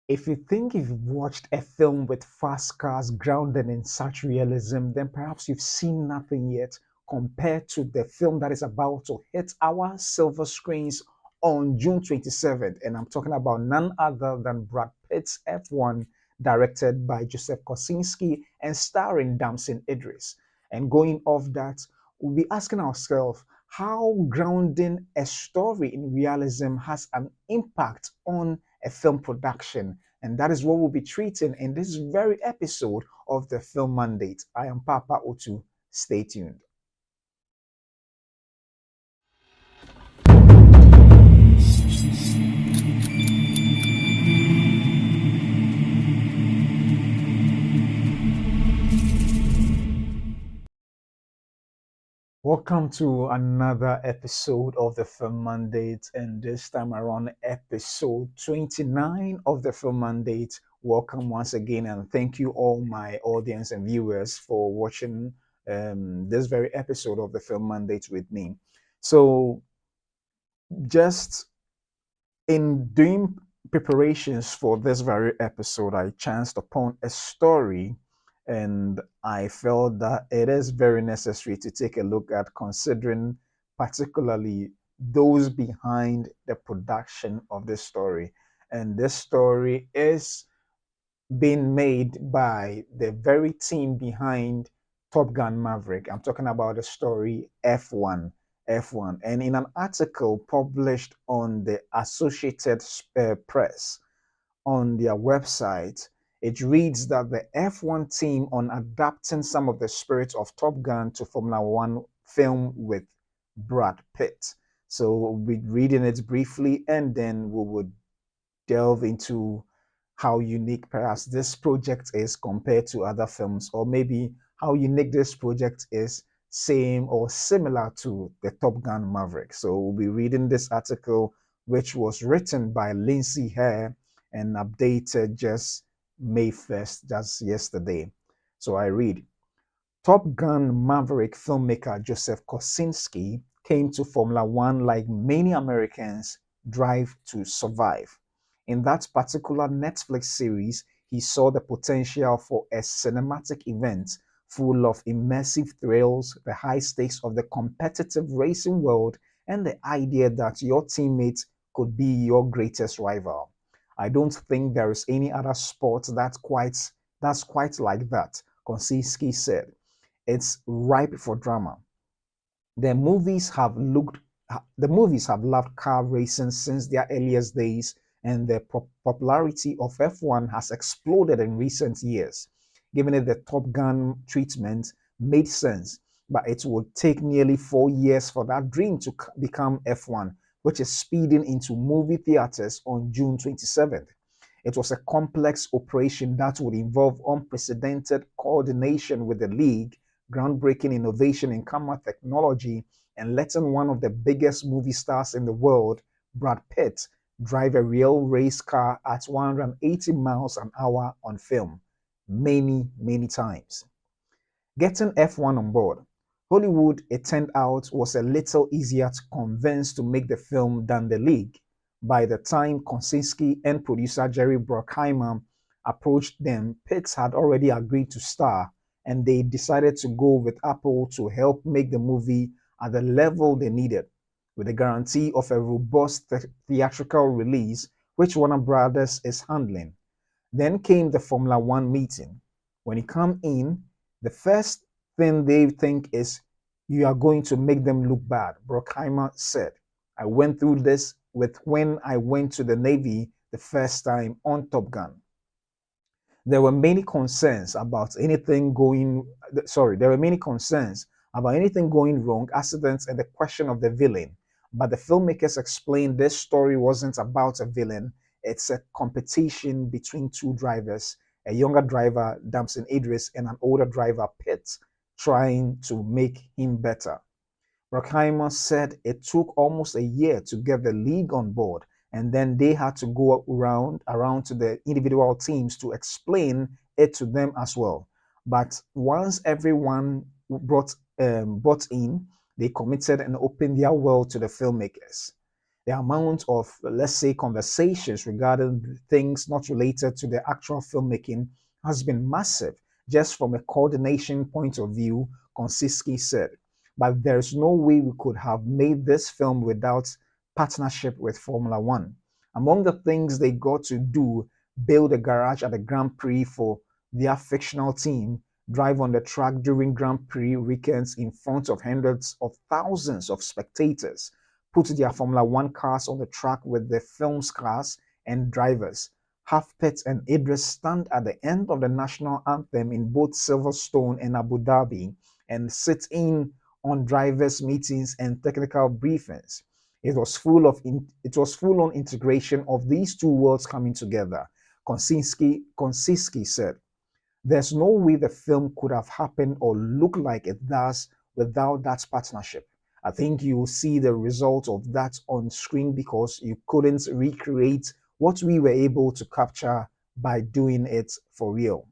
If you think you've watched a film with fast cars grounded in such realism, then perhaps you've seen nothing yet compared to the film that is about to hit our silver screens on June 27th. And I'm talking about none other than Brad Pitt's F1, directed by Joseph Kosinski and starring Damson Idris. And going off that, we'll be asking ourselves how grounding a story in realism has an impact on a film production. And that is what we'll be treating in this very episode of the Film Mandate. I am Papa Otu. Stay tuned. Welcome to another episode of the Film Mandate, and this time around, episode 29 of the Film Mandate. Welcome once again, and thank you, all my audience and viewers, for watching this very episode of the Film Mandate with me. So, just in doing preparations for this very episode, I chanced upon a story and I felt that it is very necessary to take a look at, considering particularly those behind the production of this story. And this story is being made by the very team behind Top Gun Maverick. I'm talking about the story F1. F1. And in an article published on the Associated Press on their website, it reads that the F1 team on adapting some of the spirit of Top Gun to Formula One film with Brad Pitt. So we'll be reading it briefly and then we would delve into how unique perhaps this project is compared to other films, or maybe how unique this project is, same or similar to the Top Gun Maverick. So we'll be reading this article, which was written by Lindsay Hare and updated just May 1st, just yesterday. So I read: Top Gun Maverick filmmaker Joseph Kosinski came to Formula One like many Americans drive to survive. In that particular Netflix series, he saw the potential for a cinematic event full of immersive thrills, the high stakes of the competitive racing world, and the idea that your teammate could be your greatest rival. I don't think there is any other sport that's quite like that, Kosinski said. It's ripe for drama. The movies have looked the movies have loved car racing since their earliest days, and the popularity of F1 has exploded in recent years. Given it the Top Gun treatment made sense, but it would take nearly 4 years for that dream to become F1, which is speeding into movie theaters on June 27th. It was a complex operation that would involve unprecedented coordination with the league, groundbreaking innovation in camera technology, and letting one of the biggest movie stars in the world, Brad Pitt, drive a real race car at 180 miles an hour on film many, many times. Getting F1 on board. Hollywood, it turned out, was a little easier to convince to make the film than the league. By the time Kosinski and producer Jerry Bruckheimer approached them, Pitts had already agreed to star, and they decided to go with Apple to help make the movie at the level they needed, with the guarantee of a robust theatrical release, which Warner Brothers is handling. Then came the Formula One meeting. When you come in, the first thing they think is you are going to make them look bad, Brockheimer said. I went through this with when I went to the Navy the first time on Top Gun. There were many concerns about anything going there were many concerns about anything going wrong, accidents, and the question of the villain. But the filmmakers explained this story wasn't about a villain. It's a competition between two drivers, a younger driver, Damson Idris, and an older driver, Pitt, trying to make him better. Bruckheimer said it took almost a year to get the league on board, and then they had to go around to the individual teams to explain it to them as well. But once everyone brought in, they committed and opened their world to the filmmakers. The amount of, let's say, conversations regarding things not related to the actual filmmaking has been massive, just from a coordination point of view, Konsiski said. But there's no way we could have made this film without partnership with Formula One. Among the things they got to do, build a garage at the Grand Prix for their fictional team, drive on the track during Grand Prix weekends in front of hundreds of thousands of spectators, put their Formula One cars on the track with the film's cars and drivers, have Pitt and Idris stand at the end of the national anthem in both Silverstone and Abu Dhabi and sit in on drivers' meetings and technical briefings. It was full on integration of these two worlds coming together. Konsinski said. There's no way the film could have happened or look like it does without that partnership. I think you'll see the result of that on screen because you couldn't recreate what we were able to capture by doing it for real.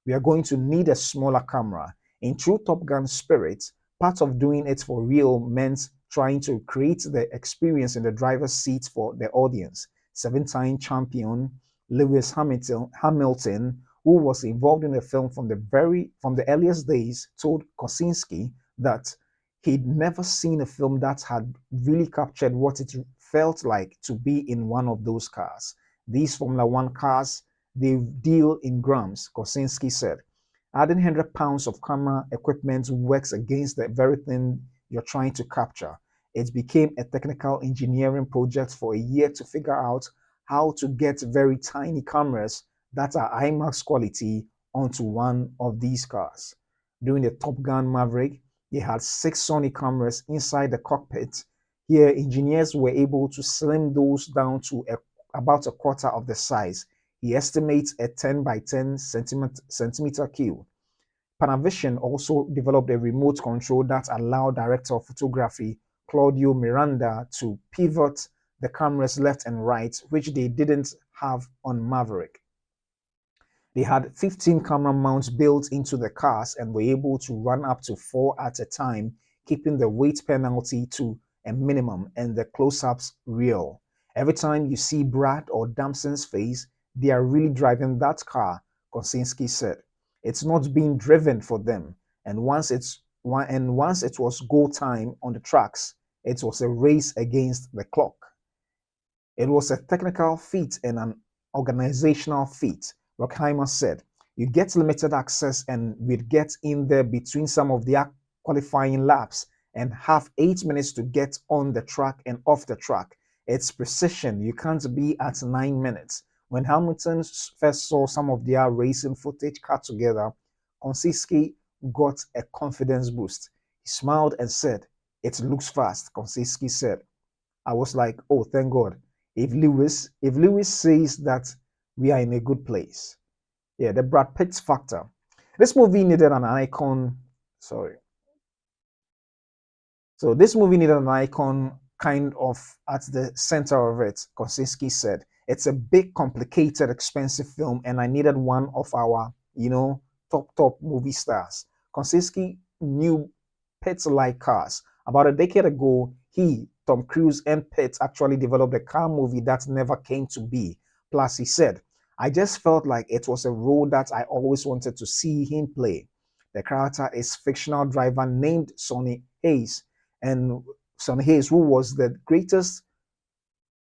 We are going to need a smaller camera. In true Top Gun spirit, part of doing it for real meant trying to create the experience in the driver's seat for the audience. Seven-time champion Lewis Hamilton, who was involved in the film from the earliest days, told Kosinski that he'd never seen a film that had really captured what it felt like to be in one of those cars. These Formula One cars, they deal in grams, Kosinski said. Adding 100 pounds of camera equipment works against the very thing you're trying to capture. It became a technical engineering project for a year to figure out how to get very tiny cameras that are IMAX quality onto one of these cars. During the Top Gun Maverick, they had 6 Sony cameras inside the cockpit. Here, engineers were able to slim those down to about a quarter of the size. He estimates a 10 by 10 centimeter cube. Panavision also developed a remote control that allowed director of photography Claudio Miranda to pivot the cameras left and right, which they didn't have on Maverick. They had 15 camera mounts built into the cars and were able to run up to 4 at a time, keeping the weight penalty to a minimum and the close-ups real. Every time you see Brad or Damson's face, they are really driving that car, Kosinski said. It's not being driven for them. And once it was go time on the tracks, it was a race against the clock. It was a technical feat and an organizational feat, Rockheimer said. You get limited access and we'd get in there between some of their qualifying laps and have 8 minutes to get on the track and off the track. It's precision. You can't be at 9 minutes. When Hamilton first saw some of their racing footage cut together, Konsinski got a confidence boost. He smiled and said, "It looks fast," Konsinski said. I was like, "Oh, thank God. If Lewis says that, we are in a good place." Yeah, the Brad Pitt factor. This movie needed an icon. Sorry. So this movie needed an icon kind of at the center of it, Kosinski said. It's a big, complicated, expensive film, and I needed one of our, top movie stars. Kosinski knew Pitt like cars. About a decade ago, he, Tom Cruise, and Pitt actually developed a car movie that never came to be. Plus, he said, I just felt like it was a role that I always wanted to see him play. The character is fictional driver named Sonny Hayes, and Sonny Hayes, who was the greatest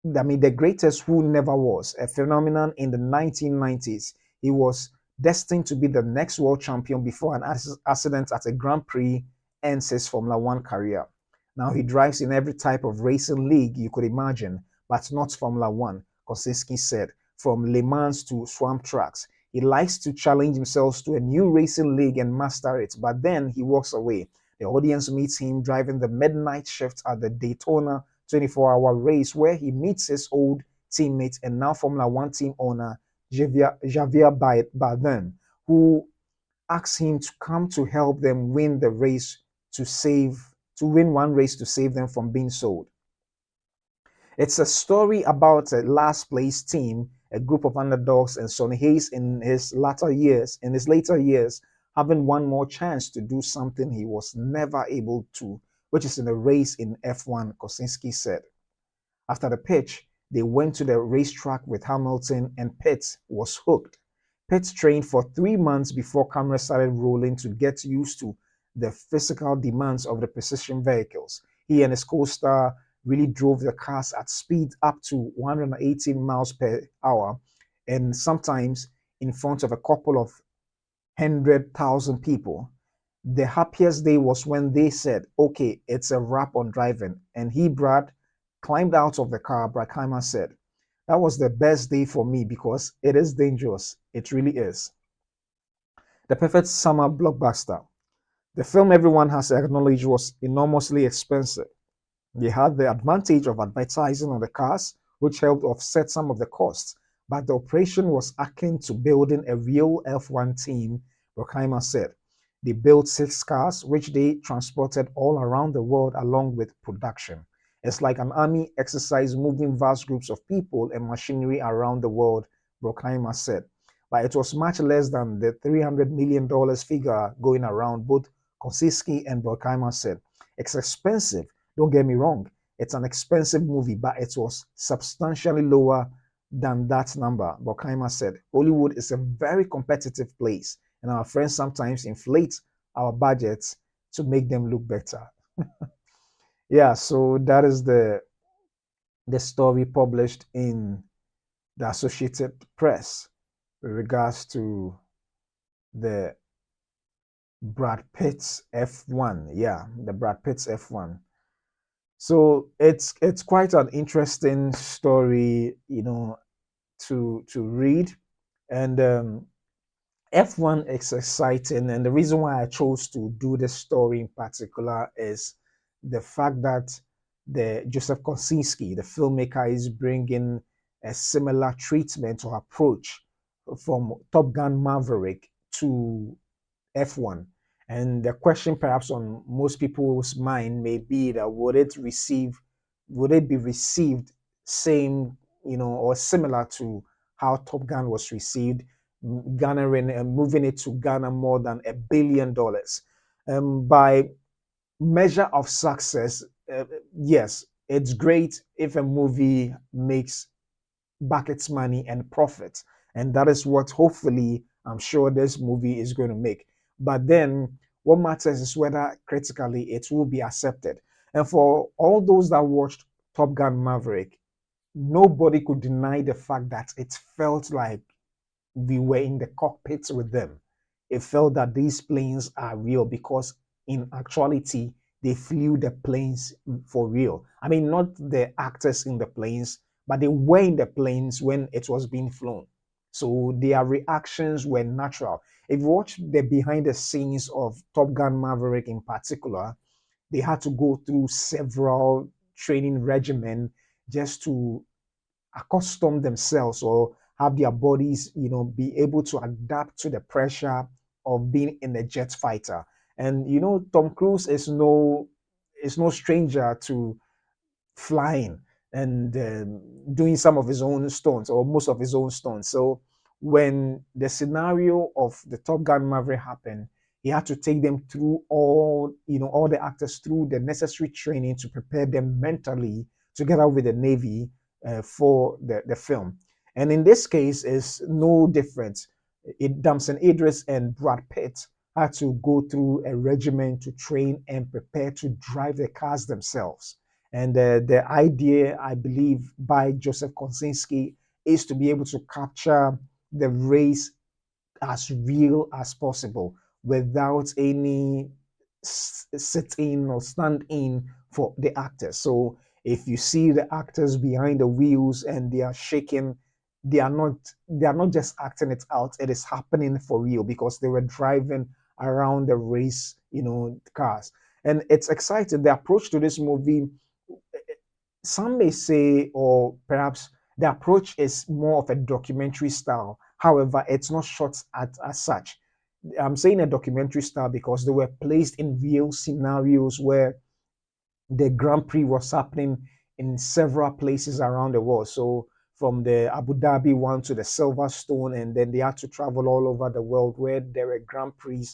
who never was, a phenomenon in the 1990s. He was destined to be the next world champion before an accident at a Grand Prix ends his Formula One career. Now he drives in every type of racing league you could imagine, but not Formula One, Kosinski said, from Le Mans to swamp tracks. He likes to challenge himself to a new racing league and master it, but then he walks away. The audience meets him driving the midnight shift at the Daytona 24-hour race, where he meets his old teammate and now Formula One team owner Javier Bardem, who asks him to come to help them win the race to win one race to save them from being sold. It's a story about a last place team, a group of underdogs, and Sonny Hayes in his later years, having one more chance to do something he was never able to, which is in a race in F1, Kosinski said. After the pitch, they went to the racetrack with Hamilton, and Pitt was hooked. Pitt trained for 3 months before cameras started rolling to get used to the physical demands of the precision vehicles. He and his co-star really drove the cars at speed up to 118 miles per hour, and sometimes in front of a couple of 100,000 people. The happiest day was when they said, "Okay, it's a wrap on driving." And he, Brad, climbed out of the car. Brackheimer said, "That was the best day for me because it is dangerous. It really is." The perfect summer blockbuster. The film everyone has acknowledged was enormously expensive. They had the advantage of advertising on the cars, which helped offset some of the costs, but the operation was akin to building a real F1 team, Brockheimer said. They built 6 cars, which they transported all around the world along with production. It's like an army exercise moving vast groups of people and machinery around the world, Brockheimer said. But it was much less than the $300 million figure going around, both Kosinski and Brockheimer said. It's expensive, don't get me wrong. It's an expensive movie, but it was substantially lower than that number. Brockheimer said, Hollywood is a very competitive place, and our friends sometimes inflate our budgets to make them look better. Yeah, so that is the story published in the Associated Press with regards to the Brad Pitt's F1. Yeah, the Brad Pitt's F1. So it's quite an interesting story, to read, and F1 is exciting. And the reason why I chose to do this story in particular is the fact that the Joseph Kosinski, the filmmaker, is bringing a similar treatment or approach from Top Gun Maverick to F1. And the question perhaps on most people's mind may be that would it be received same, or similar to how Top Gun was received, garnering and moving it to garner more than $1 billion. By measure of success, yes, it's great if a movie makes back its money and profit. And that is what hopefully I'm sure this movie is going to make. But then what matters is whether critically it will be accepted. And for all those that watched Top Gun Maverick, nobody could deny the fact that it felt like we were in the cockpits with them. It felt that these planes are real because, in actuality, they flew the planes for real. I mean, not the actors in the planes, but they were in the planes when it was being flown. So their reactions were natural. If you watch the behind the scenes of Top Gun Maverick in particular, they had to go through several training regimen just to accustom themselves or have their bodies, be able to adapt to the pressure of being in a jet fighter. And Tom Cruise is no stranger to flying and doing some of his own stunts or most of his own stunts. So when the scenario of the Top Gun Maverick happened, he had to take them through all the actors through the necessary training to prepare them mentally together with the Navy for the film. And in this case, is no different. Damson Idris and Brad Pitt had to go through a regimen to train and prepare to drive the cars themselves. And the idea, I believe, by Joseph Kosinski is to be able to capture the race as real as possible without any sit in or stand in for the actors. So if you see the actors behind the wheels and they are shaking, they are not just acting it out. It is happening for real because they were driving around the race, cars. And it's exciting. The approach to this movie, some may say, or perhaps the approach is more of a documentary style. However, it's not shot as such. I'm saying a documentary style because they were placed in real scenarios where the Grand Prix was happening in several places around the world. So from the Abu Dhabi one to the Silverstone, and then they had to travel all over the world where there were Grand Prix,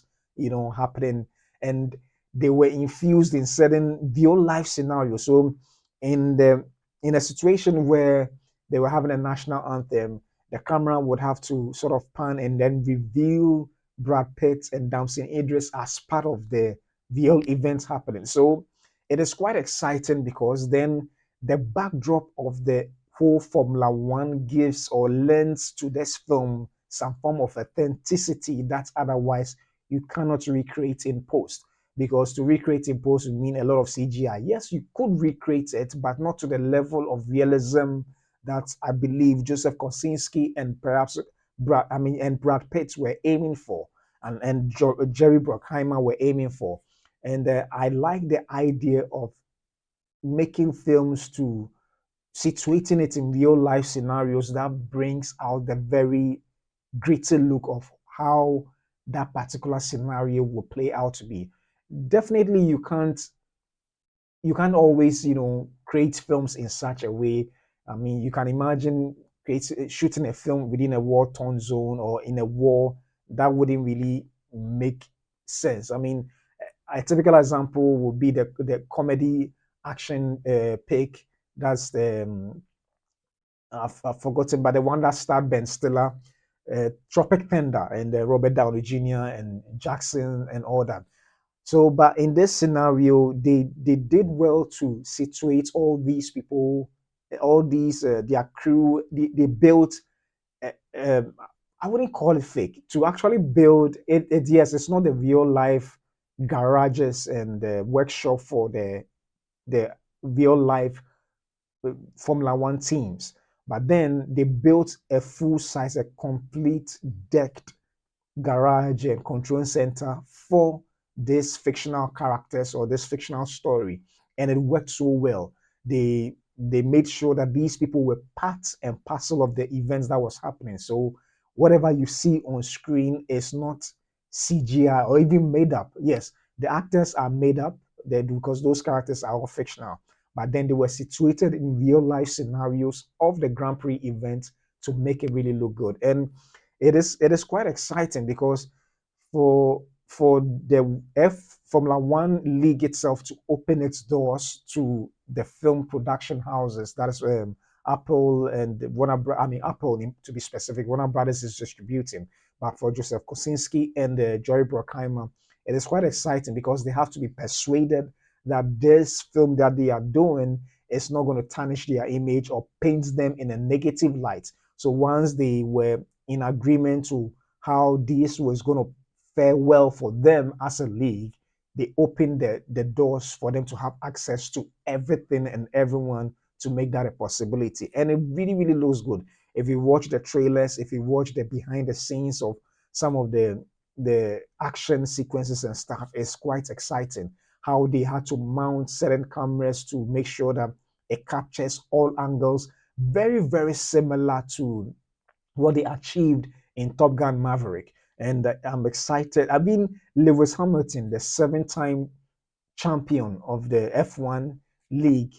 happening, and they were infused in certain real life scenarios. So in the in a situation where they were having a national anthem, the camera would have to sort of pan and then reveal Brad Pitt and Damson Idris as part of the real events happening. So it is quite exciting because then the backdrop of the whole Formula One gives or lends to this film some form of authenticity that otherwise you cannot recreate in post. Because to recreate in post would mean a lot of CGI. Yes, you could recreate it, but not to the level of realism that I believe Joseph Kosinski and perhaps Brad Pitt were aiming for, and Jerry Bruckheimer were aiming for. And I like the idea of making films to situating it in real life scenarios that brings out the very gritty look of how that particular scenario will play out to be. Definitely, you can't always create films in such a way. I mean, you can imagine shooting a film within a war-torn zone or in a war. That wouldn't really make sense. I mean, a typical example would be the comedy action pick. That's the I've forgotten, but the one that starred Ben Stiller, Tropic Thunder, and Robert Downey Jr. and Jackson and all that. So, but in this scenario, they did well to situate all these people, all these their crew. They built. Uh, um, I wouldn't call it fake. To actually build it, yes, it's not the real life garages and the workshop for the real life Formula One teams. But then they built a full size, a complete decked garage and control center for these fictional characters or this fictional story, and it worked so well. They made sure that these people were part and parcel of the events that was happening. So whatever you see on screen is not CGI or even made up. Yes, the actors are made up because those characters are all fictional, but then they were situated in real life scenarios of the Grand Prix event to make it really look good. And it is quite exciting because for the F Formula One league itself to open its doors to the film production houses, that is Apple and Apple to be specific, Warner Brothers is distributing, but for Joseph Kosinski and Jerry Bruckheimer, it is quite exciting because they have to be persuaded that this film that they are doing is not going to tarnish their image or paint them in a negative light. So once they were in agreement to how this was going to fare well for them as a league, they opened the doors for them to have access to everything and everyone to make that a possibility. And it really, really looks good. If you watch the trailers, if you watch the behind the scenes of some of the action sequences and stuff, it's quite exciting how they had to mount certain cameras to make sure that it captures all angles. Very, very similar to what they achieved in Top Gun Maverick. And I'm excited. I mean, Lewis Hamilton, the 7 time champion of the F1 league,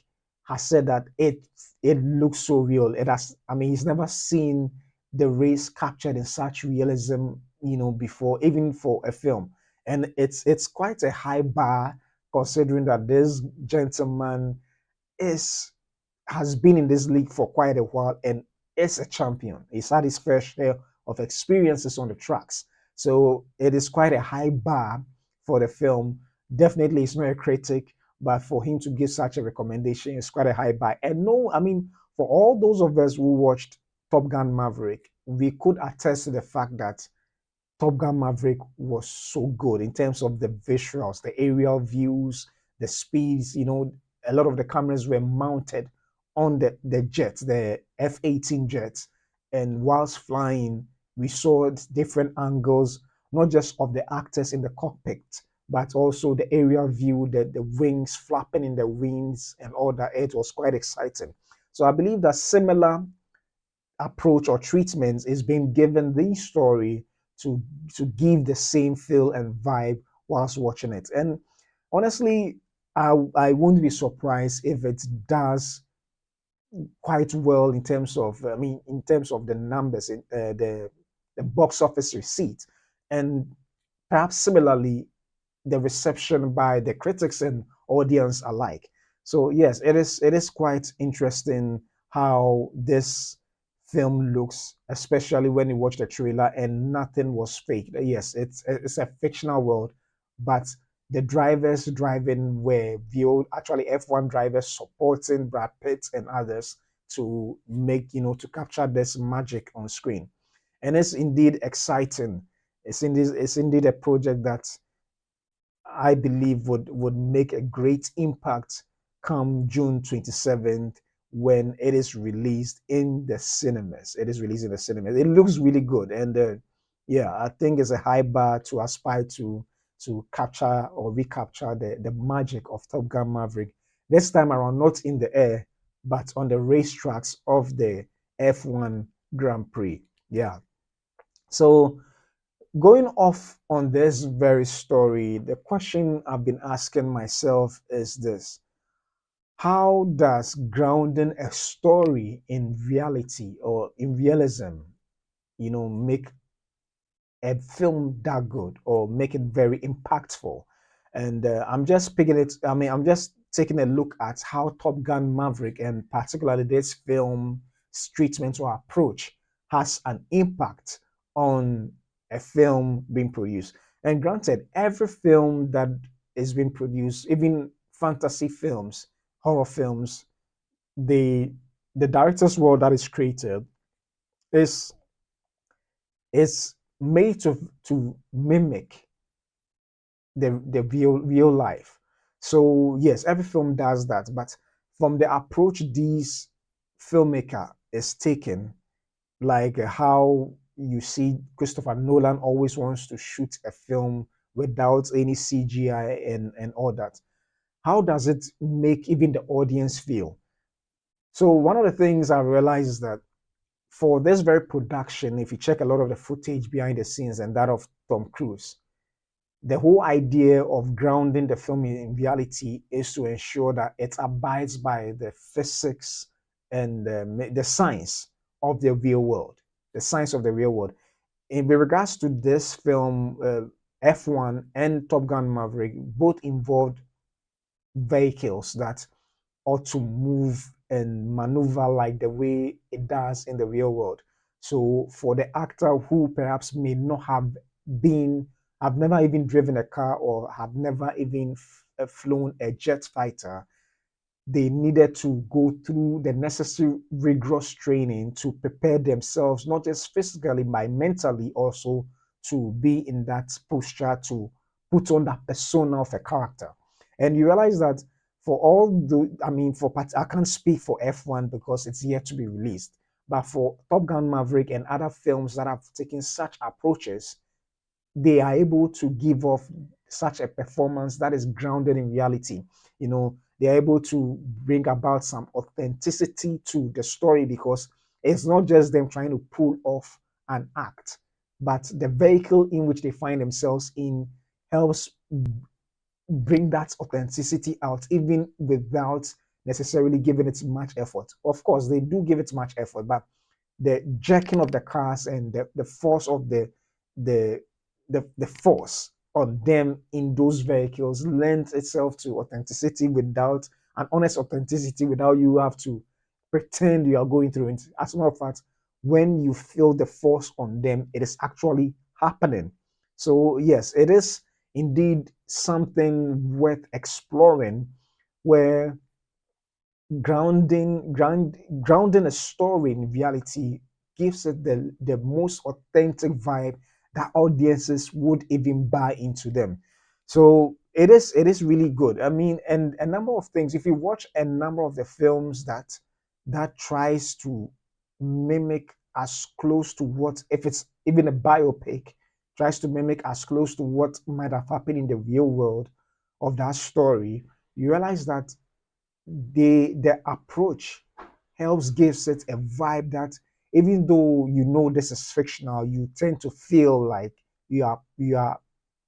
has said that it looks so real. It has. I mean, he's never seen the race captured in such realism, before, even for a film. And it's quite a high bar considering that this gentleman is has been in this league for quite a while and is a champion. He's had his fair share of experiences on the tracks. So it is quite a high bar for the film. Definitely, he's not a critic, but for him to give such a recommendation is quite a high bar. And no, I mean, for all those of us who watched Top Gun Maverick, we could attest to the fact that Top Gun Maverick was so good in terms of the visuals, the aerial views, the speeds. A lot of the cameras were mounted on the jets, the F-18 jets. And whilst flying, we saw different angles, not just of the actors in the cockpit, but also the aerial view, the wings flapping in the winds and all that. It was quite exciting. So I believe that similar approach or treatment is being given the story to to give the same feel and vibe whilst watching it. And honestly, I won't be surprised if it does quite well in terms of in terms of the numbers in the box office receipt, and perhaps similarly the reception by the critics and audience alike. So yes, it is quite interesting how this film looks, especially when you watch the trailer and nothing was fake. Yes, it's a fictional world, but the drivers driving were real, actually F1 drivers supporting Brad Pitt and others to make, to capture this magic on screen. And it's indeed exciting. It's indeed a project that I believe would make a great impact come June 27th when it is released in the cinemas. It is released in the cinemas. It looks really good, and yeah, I think it's a high bar to aspire to capture or recapture the magic of Top Gun Maverick. This time around, not in the air, but on the racetracks of the F1 Grand Prix. Yeah. So going off on this very story, the question I've been asking myself is this: how does grounding a story in reality or in realism, make a film that good or make it very impactful? And I'm just picking it, I mean, I'm just taking a look at how Top Gun Maverick and particularly this film's treatment or approach has an impact on a film being produced. And granted, every film that is being produced, even fantasy films, horror films, the the director's world that is created is is made to mimic the real life. So yes, every film does that, but from the approach these filmmaker is taking, like how you see Christopher Nolan always wants to shoot a film without any CGI and all that. How does it make even the audience feel? So one of the things I realized is that for this very production, if you check a lot of the footage behind the scenes and that of Tom Cruise, the whole idea of grounding the film in reality is to ensure that it abides by the physics and the science of the real world, the science of the real world. In regards to this film, F1 and Top Gun Maverick both involved vehicles that ought to move and maneuver like the way it does in the real world. So for the actor who perhaps may not have never even driven a car or have never even flown a jet fighter, they needed to go through the necessary rigorous training to prepare themselves, not just physically, but mentally also, to be in that posture to put on that persona of a character. And you realize that for all the, I mean, I can't speak for F1 because it's yet to be released, but for Top Gun Maverick and other films that have taken such approaches, they are able to give off such a performance that is grounded in reality. They are able to bring about some authenticity to the story because it's not just them trying to pull off an act, but the vehicle in which they find themselves in helps bring that authenticity out, even without necessarily giving it much effort. Of course, they do give it much effort, but the jerking of the cars and the force of the the force on them in those vehicles lends itself to authenticity without an honest authenticity without you have to pretend you are going through it. As a matter of fact, when you feel the force on them, it is actually happening. So yes, it is indeed something worth exploring where grounding a story in reality gives it the most authentic vibe that audiences would even buy into them. So it is really good. I mean, and a number of things, if you watch a number of the films that tries to mimic as close to what, if it's even a biopic, tries to mimic as close to what might have happened in the real world of that story, you realize that the approach helps gives it a vibe that even though this is fictional, you tend to feel like you are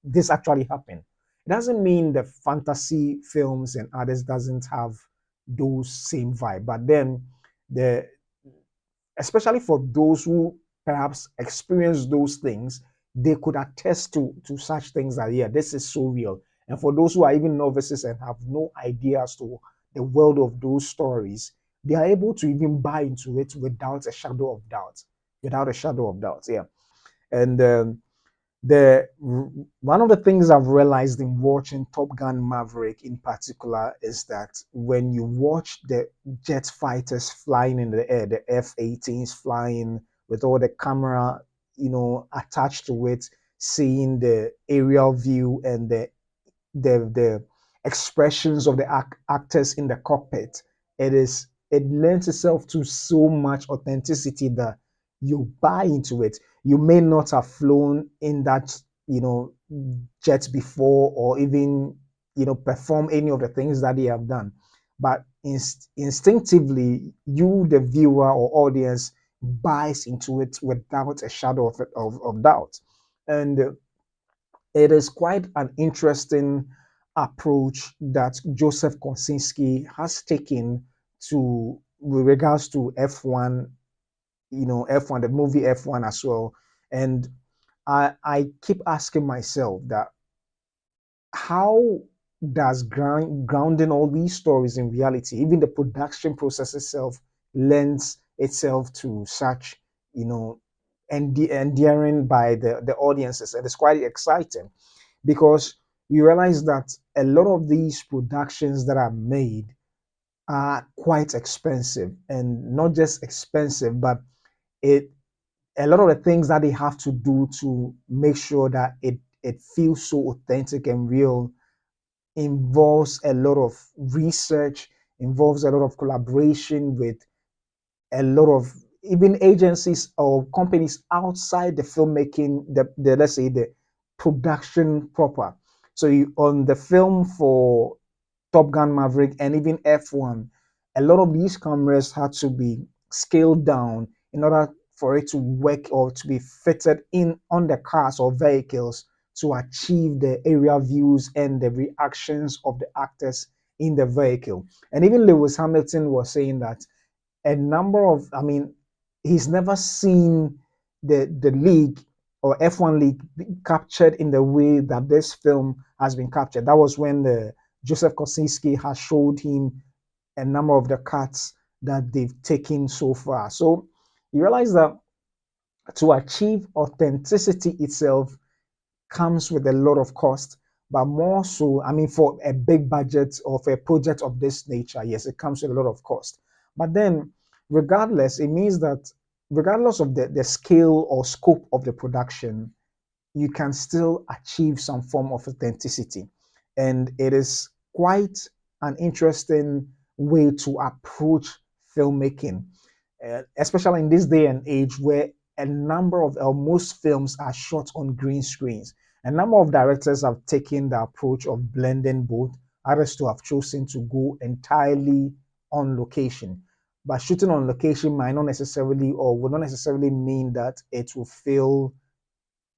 this actually happened. It doesn't mean the fantasy films and others doesn't have those same vibe, but then the especially for those who perhaps experience those things, they could attest to such things that, yeah, this is so real. And for those who are even novices and have no idea as to the world of those stories, they are able to even buy into it without a shadow of doubt. Without a shadow of doubt, yeah. And the one of the things I've realized in watching Top Gun Maverick in particular is that when you watch the jet fighters flying in the air, the F-18s flying with all the camera, attached to it, seeing the aerial view and the expressions of the actors in the cockpit, it lends itself to so much authenticity that you buy into it. You may not have flown in that you know jet before, or even perform any of the things that they have done, but instinctively, you, the viewer or audience, buys into it without a shadow of doubt. And it is quite an interesting approach that Joseph Kosinski has taken to with regards to F1, F1, the movie F1 as well. And I keep asking myself that how does grounding all these stories in reality, even the production process itself, lends itself to such, you know, endearing by the audiences. And it's quite exciting because you realize that a lot of these productions that are made are quite expensive, and not just expensive, but it a lot of the things that they have to do to make sure that it feels so authentic and real involves a lot of research, involves a lot of collaboration with a lot of even agencies or companies outside the filmmaking, the let's say the production proper. So on the film for Top Gun Maverick and even F1, a lot of these cameras had to be scaled down in order for it to work or to be fitted in on the cars or vehicles to achieve the aerial views and the reactions of the actors in the vehicle. And even Lewis Hamilton was saying that a number of, I mean, he's never seen the league or F1 league captured in the way that this film has been captured. That was when the Joseph Kosinski has showed him a number of the cuts that they've taken so far. So you realize that to achieve authenticity itself comes with a lot of cost, but more so, I mean, for a big budget or for a project of this nature, yes, it comes with a lot of cost. But then, regardless, it means that regardless of the scale or scope of the production, you can still achieve some form of authenticity. And it is quite an interesting way to approach filmmaking, especially in this day and age where a number of most films are shot on green screens. A number of directors have taken the approach of blending both. Others to have chosen to go entirely on location. But shooting on location might not necessarily or would not necessarily mean that it will feel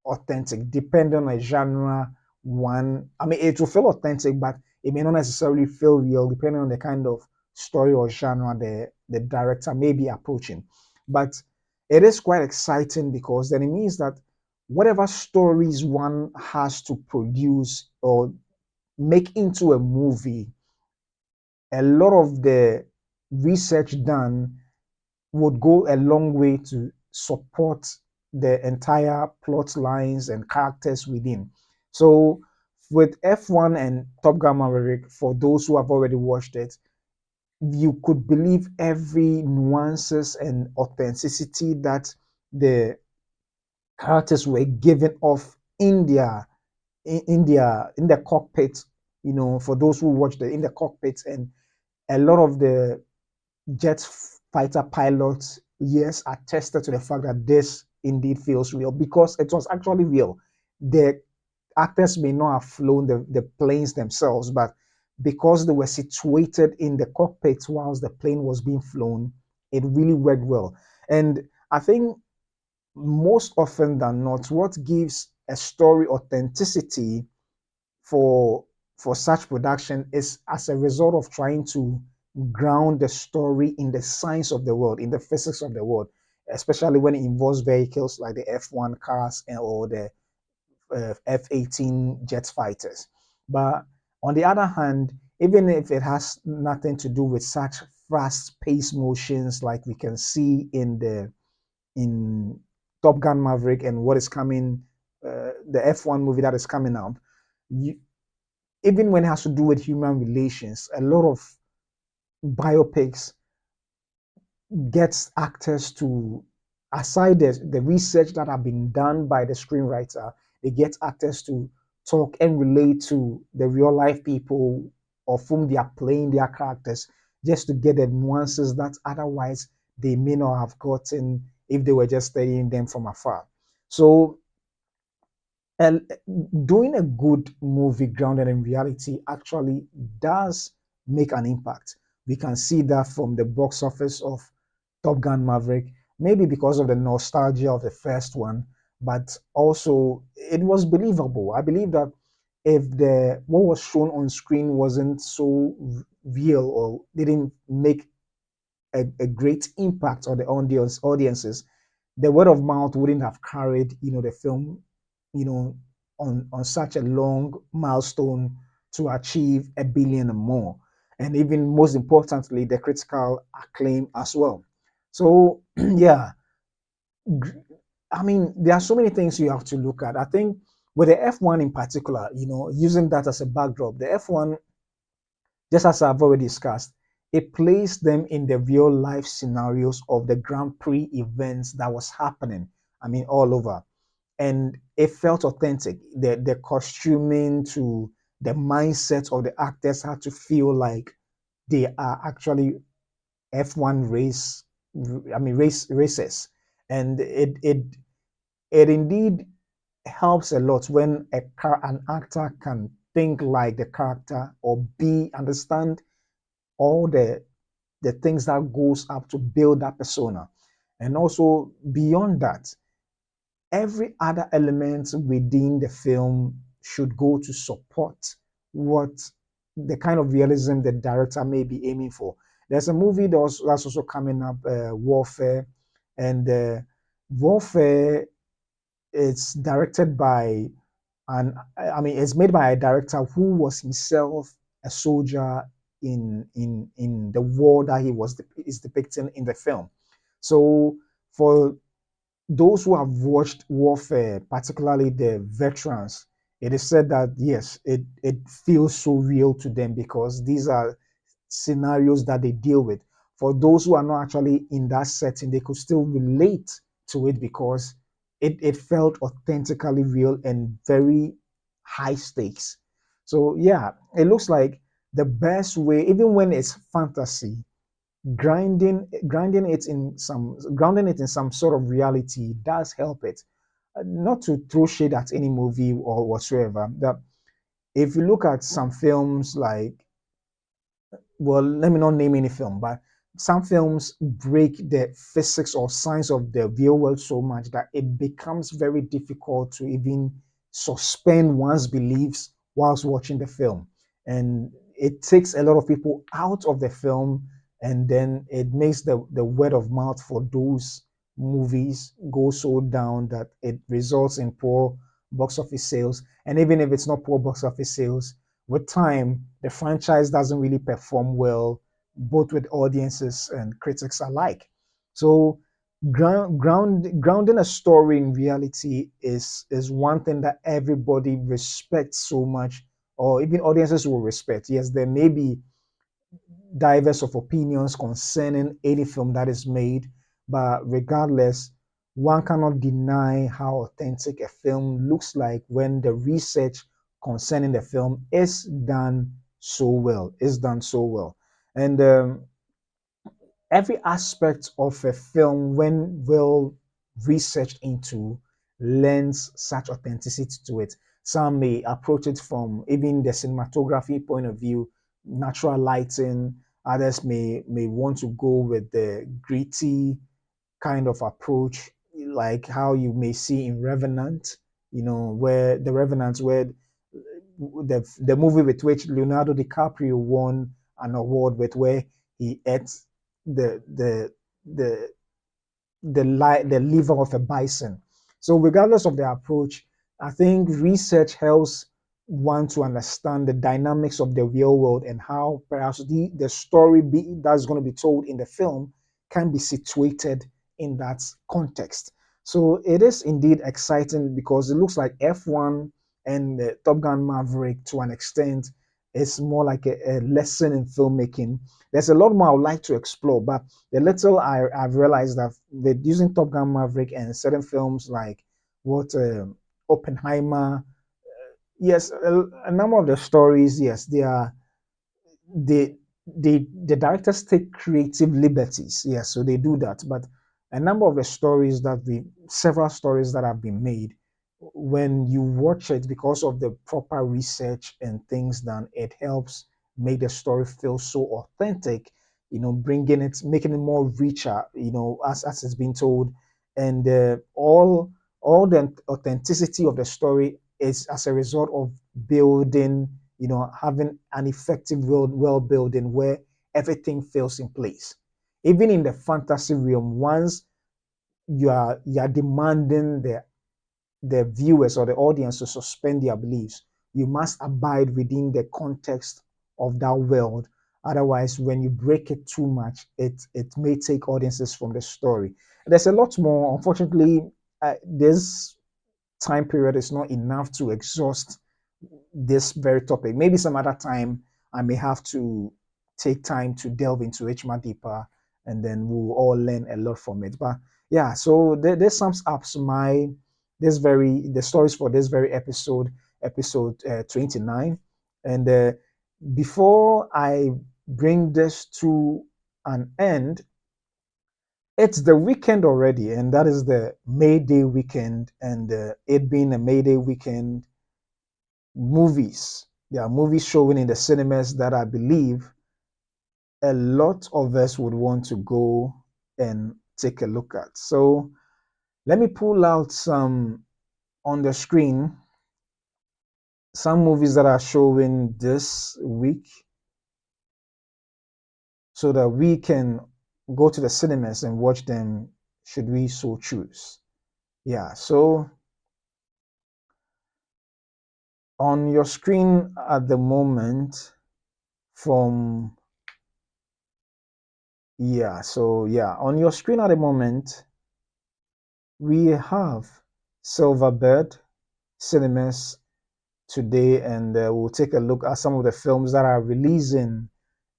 authentic, depending on a genre. One, I mean, it will feel authentic, but it may not necessarily feel real, depending on the kind of story or genre the director may be approaching. But it is quite exciting because then it means that whatever stories one has to produce or make into a movie, a lot of the research done would go a long way to support the entire plot lines and characters within. So with F1 and Top Gun Maverick, for those who have already watched it, you could believe every nuances and authenticity that the characters were given off in the cockpit. For those who watched it in the cockpit, and a lot of the jet fighter pilots, yes, attested to the fact that this indeed feels real because it was actually real. The actors may not have flown the planes themselves, but because they were situated in the cockpit whilst the plane was being flown, it really worked well. And I think most often than not, what gives a story authenticity for for such production is as a result of trying to ground the story in the science of the world, in the physics of the world, especially when it involves vehicles like the F1 cars or the F-18 jet fighters. But on the other hand, even if it has nothing to do with such fast-paced motions like we can see in Top Gun Maverick and what is coming, the F1 movie that is coming out. You, even when it has to do with human relations, a lot of biopics gets actors to, aside the research that have been done by the screenwriter, they get actors to talk and relate to the real life people of whom they are playing their characters, just to get the nuances that otherwise they may not have gotten if they were just studying them from afar. So and doing a good movie grounded in reality actually does make an impact. We can see that from the box office of Top Gun Maverick, maybe because of the nostalgia of the first one, but also it was believable. I believe that if the what was shown on screen wasn't so real or didn't make a great impact on the audiences, the word of mouth wouldn't have carried, the film, you know, on such a long milestone to achieve a billion and more, and even most importantly, the critical acclaim as well. So yeah, I mean, there are so many things you have to look at. I think with the F1 in particular, using that as a backdrop, the F1, just as I've already discussed, it placed them in the real life scenarios of the Grand Prix events that was happening. I mean, all over. And it felt authentic. The costuming to the mindset of the actors had to feel like they are actually F1 races. And it indeed helps a lot when an actor can think like the character or be understand all the things that goes up to build that persona. And also beyond that, every other element within the film should go to support what the kind of realism the director may be aiming for. There's a movie that's also coming up, Warfare, and Warfare, it's directed by, and I mean, it's made by a director who was himself a soldier in the war that he is depicting in the film. So for those who have watched Warfare, particularly the veterans, it is said that yes, it feels so real to them because these are scenarios that they deal with. For those who are not actually in that setting, they could still relate to it because it felt authentically real and very high stakes. So yeah, it looks like the best way, even when it's fantasy, grounding it in some sort of reality does help it. Not to throw shade at any movie or whatsoever. That if you look at some films like, well, let me not name any film, but some films break the physics or science of the real world so much that it becomes very difficult to even suspend one's beliefs whilst watching the film. And it takes a lot of people out of the film, and then it makes the word of mouth for those movies go so down that it results in poor box office sales. And even if it's not poor box office sales, with time, the franchise doesn't really perform well, both with audiences and critics alike. So, grounding a story in reality is one thing that everybody respects so much, or even audiences will respect. Yes, there may be diverse of opinions concerning any film that is made, but regardless, one cannot deny how authentic a film looks like when the research concerning the film is done so well. Is done so well, and every aspect of a film, when well researched into, lends such authenticity to it. Some may approach it from even the cinematography point of view, natural lighting. Others may want to go with the gritty kind of approach, like how you may see in Revenant, where the Revenant, where the movie with which Leonardo DiCaprio won an award with, where he ate the the the the liver of a bison. So regardless of the approach, I think research helps want to understand the dynamics of the real world and how perhaps the story that's going to be told in the film can be situated in that context. So it is indeed exciting because it looks like F1 and Top Gun Maverick to an extent is more like a lesson in filmmaking. There's a lot more I would like to explore, but the little I've realized that using Top Gun Maverick and certain films like what Oppenheimer. Yes, a number of the stories, yes, they the directors take creative liberties. Yes, so they do that. But a number of the stories that we several stories that have been made, when you watch it because of the proper research and things done, it helps make the story feel so authentic, bringing it, making it more richer, as it's been told. And all the authenticity of the story is as a result of building, having an effective world building where everything falls in place. Even in the fantasy realm, once you are demanding the viewers or the audience to suspend their beliefs, you must abide within the context of that world. Otherwise, when you break it too much, it may take audiences from the story. There's a lot more. Unfortunately, this time period is not enough to exhaust this very topic. Maybe some other time I may have to take time to delve into it much deeper, and then we'll all learn a lot from it. But yeah, so this sums up my the stories for this very episode 29. And before I bring this to an end, it's the weekend already, and that is the May Day weekend. And it being a May Day weekend, movies. There are movies showing in the cinemas that I believe a lot of us would want to go and take a look at. So let me pull out some on the screen, some movies that are showing this week so that we can go to the cinemas and watch them should we so choose. Yeah, so on your screen at the moment from on your screen at the moment we have Silverbird Cinemas today, and we'll take a look at some of the films that are releasing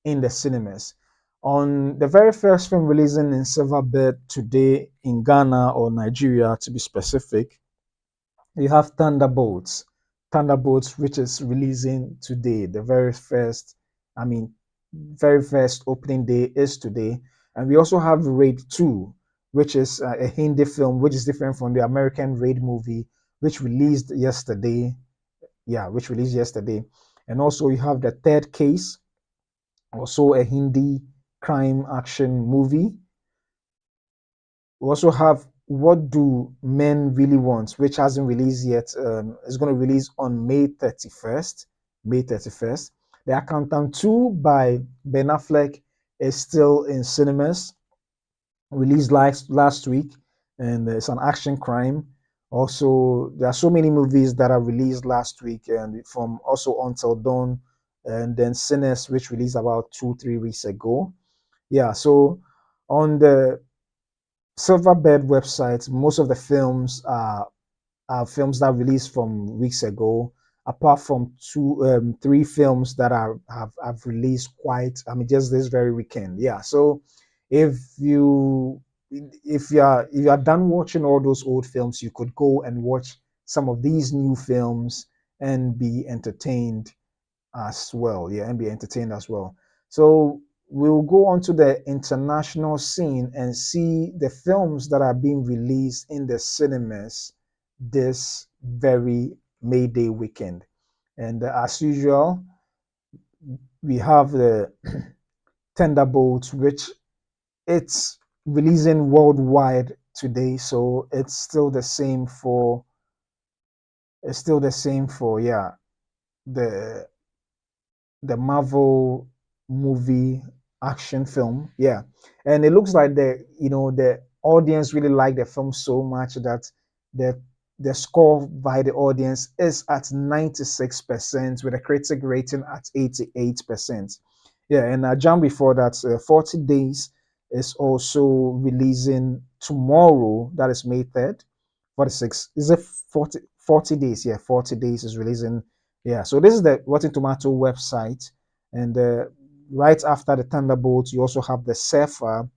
in the cinemas. On the very first film releasing in Silverbird today in Ghana or Nigeria, to be specific, you have Thunderbolts. Thunderbolts, which is releasing today. The very first opening day is today. And we also have Raid 2, which is a Hindi film, which is different from the American Raid movie, which released yesterday. Yeah, which released yesterday. And also you have The Third Case, also a Hindi crime action movie. We also have What Do Men Really Want, which hasn't released yet. It's going to release on May 31st. May 31st. The Accountant 2 by Ben Affleck is still in cinemas, released last week, and it's an action crime. Also, there are so many movies that are released last week, and from also Until Dawn, and then Sinners, which released about 2-3 weeks ago. Yeah, so on the Silverbird website, most of the films are films that released from weeks ago, apart from three films that have released just this very weekend. Yeah. So if you if you are done watching all those old films, you could go and watch some of these new films and be entertained as well. Yeah, and be entertained as well. So we'll go on to the international scene and see the films that are being released in the cinemas this very May Day weekend. And as usual, we have the Thunderbolts, which it's releasing worldwide today. So it's still the same for the the Marvel movie action film. Yeah. And it looks like the audience really like the film so much that the the score by the audience is at 96%, with a critic rating at 88%. Yeah, and jump before that, 40 Days is also releasing tomorrow. That is May 3rd. 46. Is it 40 days? Yeah, 40 Days is releasing. Yeah, so this is the Rotten Tomato website. And right after the Thunderbolts, you also have the Surfer,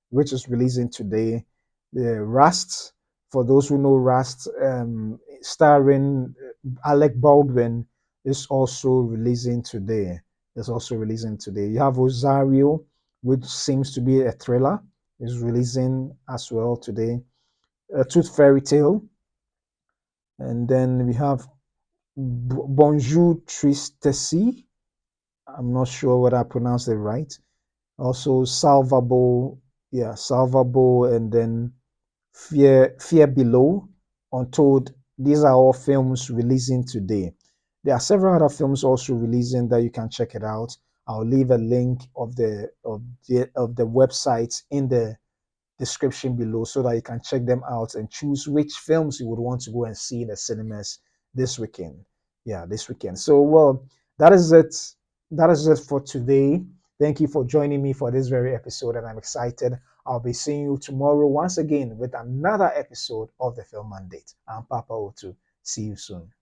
which is releasing today. The Rust, for those who know Rust, starring Alec Baldwin, is also releasing today. Is also releasing today. You have Rosario, which seems to be a thriller, is releasing as well today. Tooth Fairy Tale, and then we have Bonjour Tristesse. I'm not sure whether I pronounced it right. Also Salvable, yeah, Salvable, and then Fear Below, Untold. These are all films releasing today. There are several other films also releasing that you can check it out. I'll leave a link of the websites in the description below so that you can check them out and choose which films you would want to go and see in the cinemas this weekend. Yeah, this weekend. So, well, that is it. That is it for today. Thank you for joining me for this very episode, and I'm excited. I'll be seeing you tomorrow once again with another episode of the Film Mandate. I'm Papa Otu. See you soon.